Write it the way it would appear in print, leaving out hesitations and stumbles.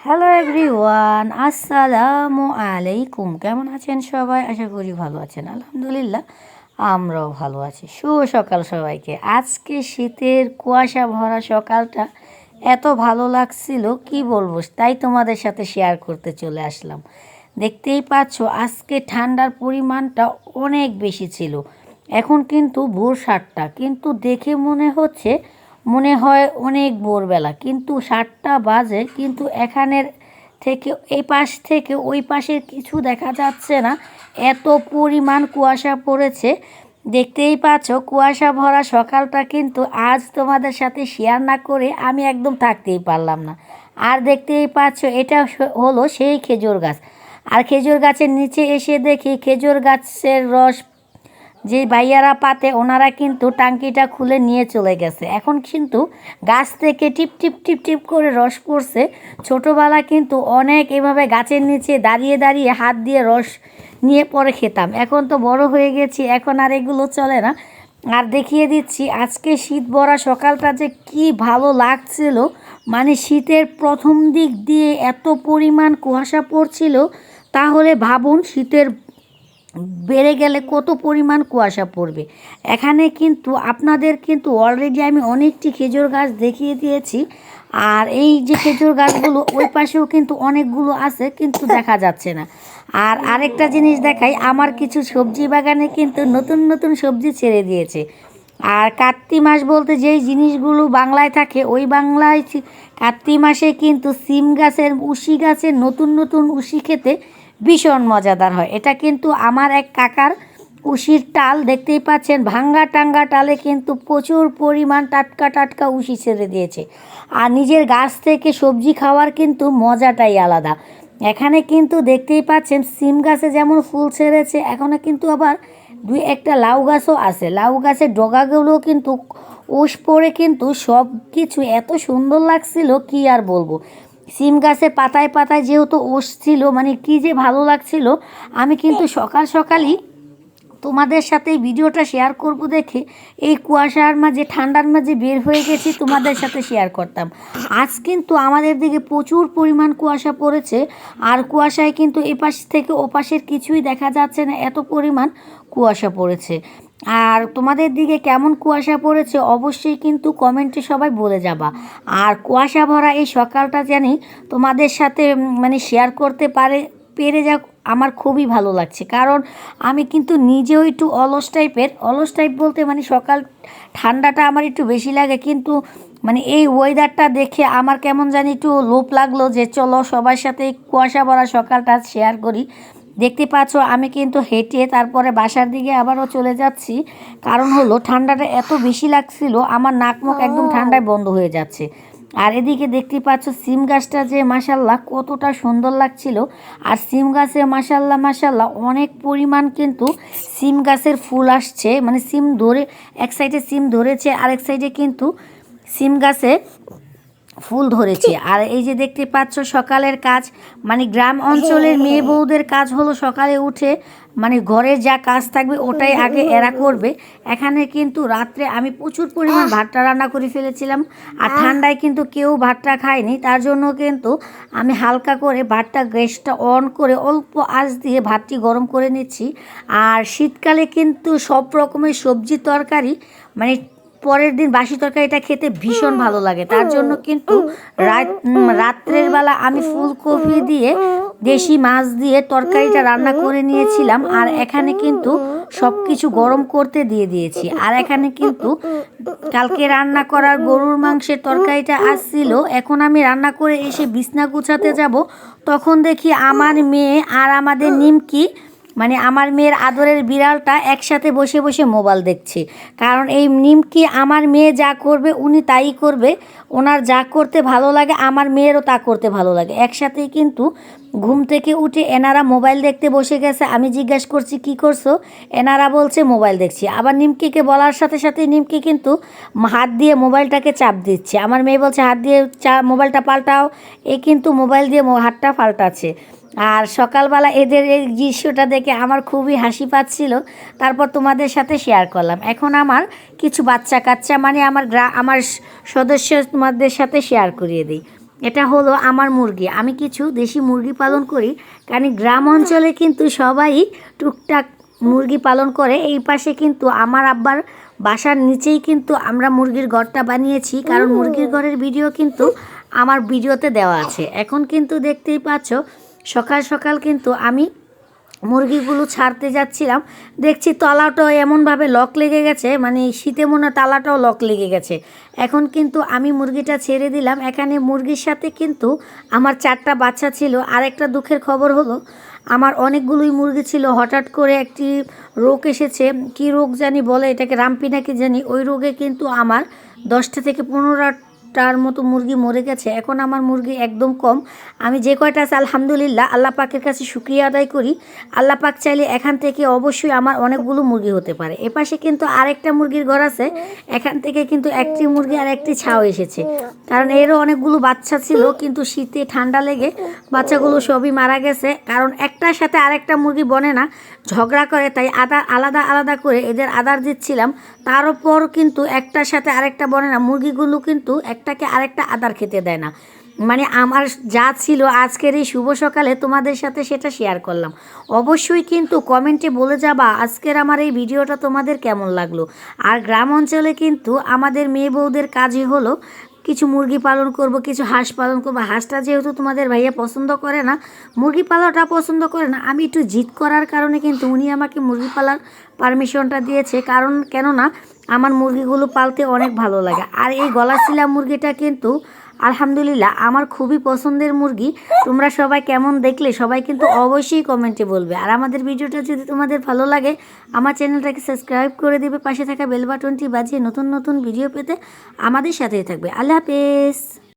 Hello everyone, আসসালামু আলাইকুম। কেমন আছেন সবাই? আশা করি ভালো আছেন। আলহামদুলিল্লাহ আমরাও ভালো আছি। শুভ সকাল সবাইকে। আজকে শীতের কুয়াশা ভরা সকালটা এত ভালো লাগছিল কি বলবো, তাই তোমাদের সাথে শেয়ার করতে চলে আসলাম। দেখতেই পাচ্ছ আজকে ঠান্ডার পরিমাণটা অনেক বেশি ছিল। এখন কিন্তু ভোর 7টা, কিন্তু দেখে মনে হয় অনেক ভোরবেলা, কিন্তু 7টা বাজে, কিন্তু এখানের থেকে এই পাশ থেকে ওই পাশের কিছু দেখা যাচ্ছে না, এত পরিমাণ কুয়াশা পড়েছে। দেখতেই পাচ্ছ কুয়াশা ভরা সকালটা কিন্তু আজ তোমাদের সাথে শেয়ার না করে আমি একদম থাকতেই পারলাম না। আর দেখতেই পাচ্ছ এটা হলো সেই খেজুর গাছ। আর খেজুর গাছের নিচে এসে দেখি খেজুর গাছের রস যে ভাইয়ারা পাতে ওনারা কিন্তু টাঙ্কিটা খুলে নিয়ে চলে গেছে। এখন কিন্তু গাছ থেকে টিপ টিপ টিপ টিপ করে রস পড়ছে। ছোটোবেলা কিন্তু অনেক এভাবে গাছের নিচে দাঁড়িয়ে দাঁড়িয়ে হাত দিয়ে রস নিয়ে পরে খেতাম। এখন তো বড় হয়ে গেছি, এখন আর এগুলো চলে না। আর দেখিয়ে দিচ্ছি আজকে শীত ভরা সকালটা যে কি ভালো লাগছিল, মানে শীতের প্রথম দিক দিয়ে এত পরিমাণ কুয়াশা পড়ছিল, তাহলে ভাবুন শীতের বেড়ে গেলে কত পরিমাণ কুয়াশা পড়বে। এখানে কিন্তু আপনাদের কিন্তু অলরেডি আমি অনেকটি খেজুর গাছ দেখিয়ে দিয়েছি। আর এই যে খেজুর গাছগুলো ওই পাশেও কিন্তু অনেকগুলো আছে, কিন্তু দেখা যাচ্ছে না। আর আরেকটা জিনিস দেখাই, আমার কিছু সবজি বাগানে কিন্তু নতুন নতুন সবজি ছেড়ে দিয়েছে। আর কার্তিক মাস বলতে যেই জিনিসগুলো বাংলায় থাকে, ওই বাংলায় কার্তিক মাসে কিন্তু সিম গাছের উশি গাছের নতুন নতুন উশি খেতে ভীষণ মজাদার হয়। এটা কিন্তু আমার এক কাকার উশির টাল, দেখতেই পাচ্ছেন ভাঙ্গা টাঙ্গা টালে কিন্তু প্রচুর পরিমাণ টাটকা টাটকা উশি ছেড়ে দিয়েছে। আর নিজের গাছ থেকে সবজি খাওয়ার কিন্তু মজাটাই আলাদা। এখানে কিন্তু দেখতেই পাচ্ছেন সিম গাছে যেমন ফুল ছেড়েছে, এখানে কিন্তু আবার দুই একটা লাউ গাছও আছে। লাউ গাছের ডগাগুলো কিন্তু ওষ পড়ে কিন্তু সব কিছু এত সুন্দর লাগছিল কি আর বলবো। সিম গাছের পাতায় পাতায় যেহেতু ওষ ছিল, মানে কি যে ভালো লাগছিল। আমি কিন্তু সকাল সকালই তোমাদের সাথে এই ভিডিওটা শেয়ার করব দেখে এই কুয়াশার মাঝে ঠান্ডার মাঝে বের হয়ে গেছি তোমাদের সাথে শেয়ার করতাম। আজ কিন্তু আমাদের দিকে প্রচুর পরিমাণ কুয়াশা পড়েছে। আর কুয়াশায় কিন্তু এপাশ থেকে ওপাশের কিছুই দেখা যাচ্ছে না, এত পরিমাণ কুয়াশা পড়েছে। আর তোমাদের দিকে কেমন কুয়াশা পড়েছে অবশ্যই কিন্তু কমেন্টে সবাই বলে যাবা। আর কুয়াশা ভরা এই সকালটা জানি তোমাদের সাথে মানে শেয়ার করতে পেরে যাক, আমার খুবই ভালো লাগছে। কারণ আমি কিন্তু নিজেও একটু অলস টাইপ বলতে মানে সকাল ঠান্ডাটা আমার একটু বেশি লাগে, কিন্তু মানে এই ওয়েদারটা দেখে আমার কেমন জানি একটু লোভ লাগলো যে চলো সবার সাথে কুয়াশা ভরা সকালটা শেয়ার করি। দেখতে পাচ্ছ আমি কিন্তু হেঁটে তারপরে বাসার দিকে আবারও চলে যাচ্ছি। কারণ হলো ঠান্ডাটা এত বেশি লাগছিল, আমার নাক মুখ একদম ঠান্ডায় বন্ধ হয়ে যাচ্ছে। আর এদিকে দেখতে পাচ্ছ সিম গাছটা যে মাশাল্লাহ কতটা সুন্দর লাগছিল। আর সিম গাছে মাশাল্লাহ মাশাল্লাহ অনেক পরিমাণ কিন্তু সিম গাছের ফুল আসছে, মানে সিম ধরে এক সাইডে সিম ধরেছে, আরেক সাইডে কিন্তু সিম গাছে ফুল ধরেছে। আর এই যে দেখতে পাচ্ছ সকালের কাজ, মানে গ্রাম অঞ্চলের মেয়ে বউদের কাজ হলো সকালে উঠে মানে ঘরের যা কাজ থাকবে ওটাই আগে এরা করবে। এখানে কিন্তু রাত্রে আমি প্রচুর পরিমাণ ভাতটা রান্না করে ফেলেছিলাম। আর ঠান্ডায় কিন্তু কেউ ভাতটা খায়নি, তার জন্য কিন্তু আমি হালকা করে ভাতটা গ্যাসটা অন করে অল্প আঁচ দিয়ে ভাতটি গরম করে নিচ্ছি। আর শীতকালে কিন্তু সব রকমের সবজি তরকারি মানে পরের দিন বাসি তরকারিটা খেতে ভীষণ ভালো লাগে। তার জন্য কিন্তু রাত্রের বেলা আমি ফুলকপি দিয়ে দেশি মাছ দিয়ে তরকারিটা রান্না করে নিয়েছিলাম। আর এখানে কিন্তু সব কিছু গরম করতে দিয়ে দিয়েছি। আর এখানে কিন্তু কালকে রান্না করার গরুর মাংসের তরকারিটা আসছিল। এখন আমি রান্না করে এসে বিছনা গুছাতে যাব, তখন দেখি আমার মেয়ে আর আমাদের নিমকি মানে আমার মেয়ের আদরের বিড়ালটা একসাথে বসে বসে মোবাইল দেখছে। কারণ এই নিমকি আমার মেয়ে যা করবে উনি তাই করবে, ওনার যা করতে ভালো লাগে আমার মেয়েরও তা করতে ভালো লাগে। একসাথেই কিন্তু ঘুম থেকে উঠে এনারা মোবাইল দেখতে বসে গেছে। আমি জিজ্ঞাসা করছি কী করছো, এনারা বলছে মোবাইল দেখছি। আবার নিমকিকে বলার সাথে সাথে নিমকি কিন্তু হাত দিয়ে মোবাইলটাকে চাপ দিচ্ছে। আমার মেয়ে বলছে হাত দিয়ে মোবাইলটা পাল্টাও, এ কিন্তু মোবাইল দিয়ে হাতটা পাল্টাচ্ছে। আর সকালবেলা এদের এই দৃশ্যটা দেখে আমার খুবই হাসি পাচ্ছিল। তারপর তোমাদের সাথে শেয়ার করলাম। এখন আমার কিছু বাচ্চা কাচ্চা মানে আমার সদস্য তোমাদের সাথে শেয়ার করিয়ে দিই। এটা হলো আমার মুরগি। আমি কিছু দেশি মুরগি পালন করি, কারণ গ্রাম অঞ্চলে কিন্তু সবাই টুকটাক মুরগি পালন করে। এই পাশে কিন্তু আমার আব্বার বাসার নিচেই কিন্তু আমরা মুরগির ঘরটা বানিয়েছি, কারণ মুরগির ঘরের ভিডিও কিন্তু আমার ভিডিওতে দেওয়া আছে। এখন কিন্তু দেখতেই পাচ্ছ সকাল সকাল কিন্তু আমি মুরগিগুলো ছাড়তে যাচ্ছিলাম, দেখছি তলাটাও এমনভাবে লক লেগে গেছে, মানে শীতে মনে হয় তালাটাও লক লেগে গেছে। এখন কিন্তু আমি মুরগিটা ছেড়ে দিলাম। এখানে মুরগির সাথে কিন্তু আমার 4টা বাচ্চা ছিল। আর একটা দুঃখের খবর হলো, আমার অনেকগুলোই মুরগি ছিল, হঠাৎ করে একটি রোগ এসেছে, কি রোগ জানি বলে এটাকে, রামপি নাকি জানি, ওই রোগে কিন্তু আমার 10টা থেকে 15টার মতো মুরগি মরে গেছে। এখন আমার মুরগি একদম কম। আমি যে কয়টা আছে আলহামদুলিল্লাহ আল্লাহ পাকের কাছে শুকরিয়া আদায় করি। আল্লাহ পাক চাইলে এখান থেকে অবশ্যই আমার অনেকগুলো মুরগি হতে পারে। এপাশে কিন্তু আরেকটা মুরগির ঘর আছে, এখান থেকে কিন্তু একটি মুরগি আর একটি ছাও এসেছে, কারণ এরও অনেকগুলো বাচ্চা ছিল, কিন্তু শীতে ঠান্ডা লেগে বাচ্চাগুলো সবই মারা গেছে। কারণ একটার সাথে আরেকটা মুরগি বনে না, ঝগড়া করে, তাই আলাদা আলাদা করে এদের আদার দিচ্ছিলাম। তার উপর কিন্তু একটার সাথে আরেকটা বনে না, মুরগিগুলো কিন্তু একটাকে আরেকটা আদার খেতে দেয় না। মানে আমার যা ছিল আজকের এই শুভ সকালে তোমাদের সাথে সেটা শেয়ার করলাম। অবশ্যই কিন্তু কমেন্টে বলে যাবা আজকের আমার এই ভিডিওটা তোমাদের কেমন লাগলো। আর গ্রাম অঞ্চলে কিন্তু আমাদের মেয়ে বউদের কাজই হলো কিছু মুরগি পালন করব, কিছু হাঁস পালন করব। হাঁসটা যেহেতু তোমাদের ভাইয়া পছন্দ করে না, মুরগি পালাটা পছন্দ করে না, আমি একটু জিদ করার কারণে কিন্তু উনি আমাকে মুরগি পালার পারমিশনটা দিয়েছে। কারণ কেননা আমার মুরগিগুলো পালতে অনেক ভালো লাগে। আর এই গলাচিলা মুরগিটা কিন্তু আলহামদুলিল্লাহ আমার খুবই পছন্দের মুরগি। তোমরা সবাই কেমন দেখলে সবাই কিন্তু অবশ্যই কমেন্টে বলবে। আর আমাদের ভিডিওটা যদি তোমাদের ভালো লাগে আমার চ্যানেলটাকে সাবস্ক্রাইব করে দিবে, পাশে থাকা বেল বাটনটি বাজিয়ে নতুন নতুন ভিডিও পেতে আমাদের সাথেই থাকবে। আল্লাহ হাফেজ।